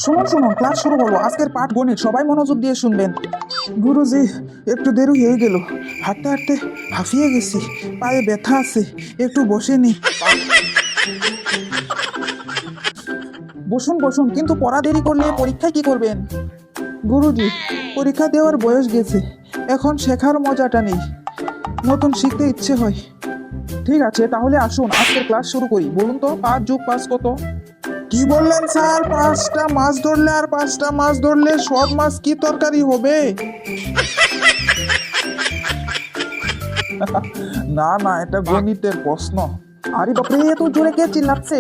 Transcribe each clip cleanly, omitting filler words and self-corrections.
শুনুন শুনুন, ক্লাস শুরু হলো। আজকের পাঠ গণিত, সবাই মনোযোগ দিয়ে শুনবেন। গুরুজি, একটু দেরি হয়ে গেল। হাঁটতে হাঁটতে হাঁফিয়ে গেছি, পায়ে ব্যথা আছে, একটু বসে নি। বসুন বসুন, কিন্তু পড়া দেরি করলে পরীক্ষায় কি করবেন? গুরুজি, পরীক্ষা দেওয়ার বয়স গেছে, এখন শেখার মজাটা নেই, নতুন শিখতে ইচ্ছে হয়। ঠিক আছে, তাহলে আসুন আজকের ক্লাস শুরু করি। বলুন তো, 5+5 কত? কি বললেন স্যার? 5টা মাছ ধরলে আর 5টা মাছ ধরলে সব মাছ কি তরকারি হবে? না না, এটা গণিতের প্রশ্ন। আরে বাপরে, এত জোরে কে চিল্লাচ্ছে?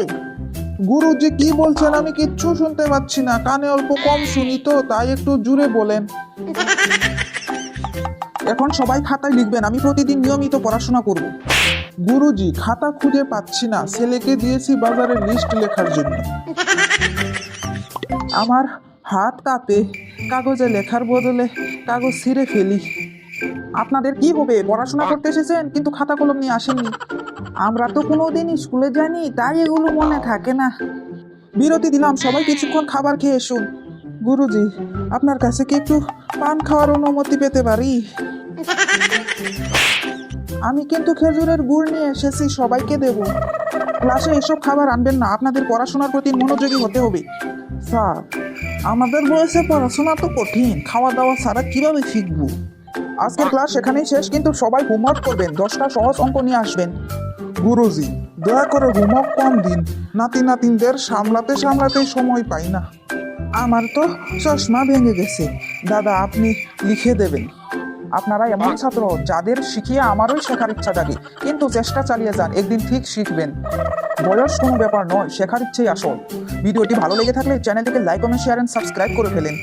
গুরুজি কি বলছেন আমি কিচ্ছু শুনতে পাচ্ছি না, কানে অল্প কম শুনি তো, তাই একটু জোরে বলেন। এখন সবাই খাতায় লিখবেন, আমি প্রতিদিন নিয়মিত পড়াশোনা করব। গুরুজি, খাতা খুঁজে পাচ্ছি না, ছেলেকে দিয়েছি বাজারে লিস্ট লেখার জন্য। আমার হাত কাঁপে, কাগজে লেখার বদলে কাগজ ছিঁড়ে ফেলি। আপনাদের কি হবে? পড়াশোনা করতে এসেছেন কিন্তু খাতা কলম নিয়ে আসেননি। আমরা তো কোনোদিন স্কুলে যাইনি, তাই এগুলো মনে থাকে না। বিরতি দিলাম, সবাই কিছুক্ষণ খাবার খেয়ে এসুন। গুরুজি, আপনার কাছে কি একটু পান খাওয়ার অনুমতি পেতে পারি? আমি কিন্তু খেজুরের গুড় নিয়ে এসেছি, সবাইকে দেব। ক্লাসে এসব খাবার আনবেন না, আপনাদের পড়াশোনার প্রতি মনোযোগী হতে হবে। স্যার, আমাদের বয়সে পড়াশোনা তো কঠিন, খাওয়া দাওয়া ছাড়া কিভাবে শিখবো? আজকের ক্লাস এখানেই শেষ, কিন্তু সবাই হোমওয়ার্ক করবেন, 10টা সহজ অঙ্ক নিয়ে আসবেন। গুরুজি, দয়া করে হোমওয়ার্ক কম দিন, নাতি নাতিনদের সামলাতে সামলাতেই সময় পাই না। আমার তো চশমা ভেঙে গেছে, দাদা আপনি লিখে দেবেন। আপনারা এমন ছাত্র যাদের শিখিয়ে আমারই শেখার ইচ্ছা জাগে, কিন্তু চেষ্টা চালিয়ে যান, একদিন ঠিক শিখবেন। বয়স কোনো ব্যাপার নয়, শেখার ইচ্ছেই আসল। ভিডিওটি ভালো লেগে থাকলে চ্যানেলটিকে like, comment, share and subscribe করে ফেলেন।